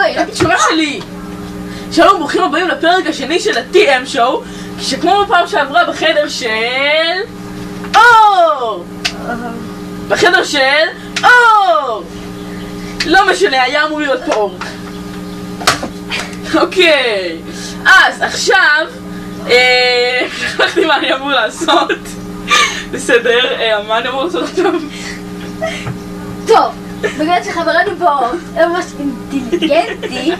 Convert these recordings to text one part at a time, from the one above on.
בואי. התשובה שלי. שלום, ברוכים הבאים לפרק השני של ה-TM Show, שכמו בפעם שעברה בחדר של... אור! בחדר של... אור! לא משנה, היה אמור להיות פה אור. אוקיי. אז עכשיו... שכחתי מה אני אמור לעשות. בסדר, מה אני אמור לעשות עכשיו? טוב, בגלל שחברנו פה הוא ממש אינטליגנטי,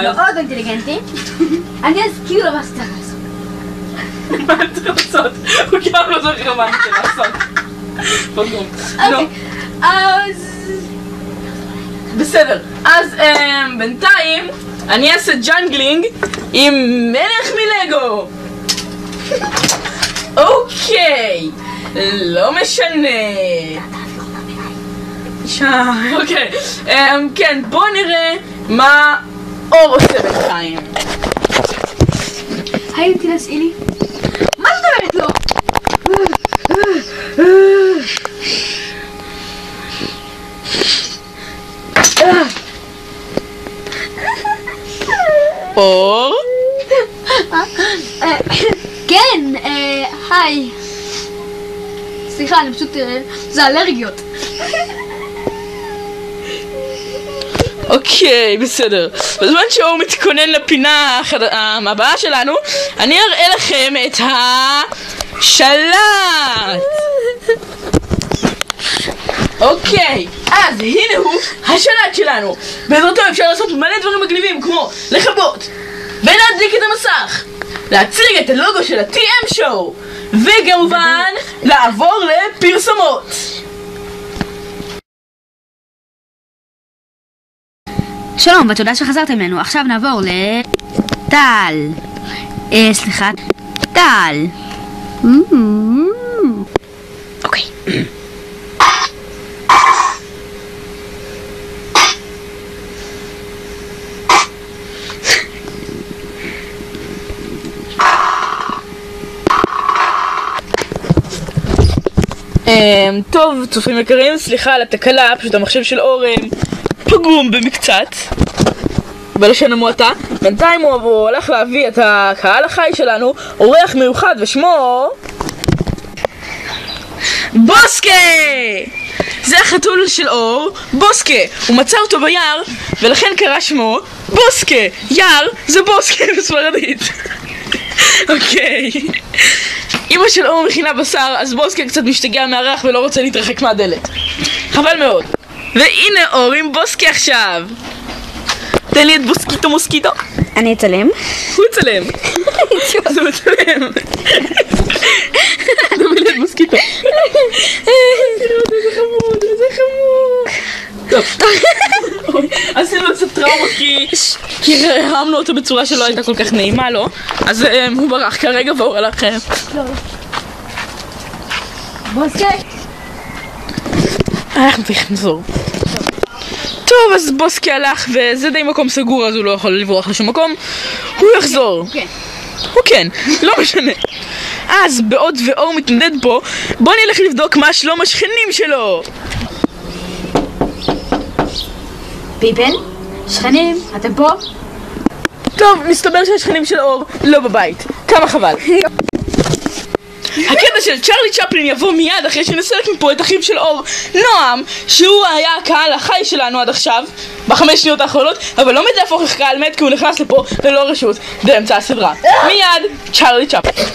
מאוד אינטליגנטי, אני אזכיר לו מה שצריך לעשות. מה אתה צריך לעשות? הוא גם לא זוכר מה אני צריך לעשות. פגום. אוקיי, אז... בסדר, אז בינתיים אני אעשה ג'אנגלינג עם מלך מלגו. אוקיי, לא משנה. אוקיי, כן, בואו נראה מה אור עושה בינתיים. היי, תנסי לי. מה זאת אומרת לו? אור? כן, היי. סליחה, אני פשוט... זה אלרגיות. אוקיי, בסדר. בזמן שאור מתכונן לפינה הבאה שלנו, אני אראה לכם את השלט. אוקיי, אז הנה הוא השלט שלנו. בעזרתו אפשר לעשות מלא דברים מגניבים, כמו לכבות ולהדליק את המסך, להציג את הלוגו של ה-TM Show, וכמובן לעבור לפרסומות. שלום ותודה שחזרתם אלינו. עכשיו נעבור לטל. סליחה, טל. אוקיי. טוב, צופים יקרים, סליחה על התקלה, פשוט המחשב של אור פגום במקצת, בלשון המועטה. בינתיים הוא הולך להביא את הקהל החי שלנו, אורח מיוחד ושמו... בוסקה! זה החתול של אור, בוסקה. הוא מצא אותו ביער, ולכן קרא שמו בוסקה. יער זה בוסקה בספרדית. אוקיי. אמא של אור מכינה בשר, אז בוסקה קצת משתגע מהריח ולא רוצה להתרחק מהדלת. חבל מאוד. והנה אור עם בוסקה עכשיו. תן לי את בוסקיטו מוסקיטו. אני אצלם. הוא אצלם. זה מצלם. תביא לי את בוסקיטו. איזה חמוד, איזה חמוד. טוב. עשינו קצת טראומה כי הרמנו אותו בצורה שלא הייתה כל כך נעימה לו. אז הוא ברח כרגע והוא הלך. בוסקה? אנחנו צריכים לחזור. טוב, אז בוסקה הלך וזה די מקום סגור, אז הוא לא יכול לברוח לשום מקום. הוא יחזור. הוא כן, לא משנה. אז בעוד ואור מתנדד פה, בוא נלך לבדוק מה שלום השכנים שלו. פיפן? שכנים? אתם פה? טוב, מסתבר שהשכנים של אור לא בבית. כמה חבל. הקטע של צ'רלי צ'פלין יבוא מיד אחרי שנסלק מפה את אחיו של אור, נועם, שהוא היה הקהל החי שלנו עד עכשיו, ב5 שניות האחרונות, אבל לא עומד להפוך לקהל מת כי הוא נכנס לפה ללא רשות באמצע הסדרה. מיד, צ'רלי צ'פלין.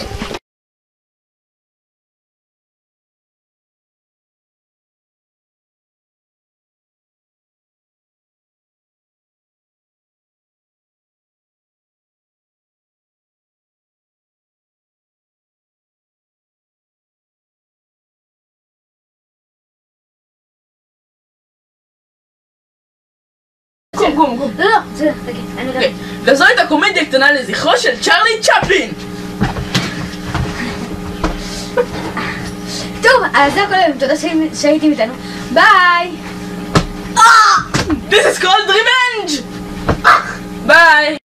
קום. לא, זה, אני יודע. וזו הייתה קומדיה קטנה לזכרו של צ'רלי צ'פלין. טוב, אז זה הכל היום, תודה שהייתם איתנו. ביי! This is called revenge! ביי!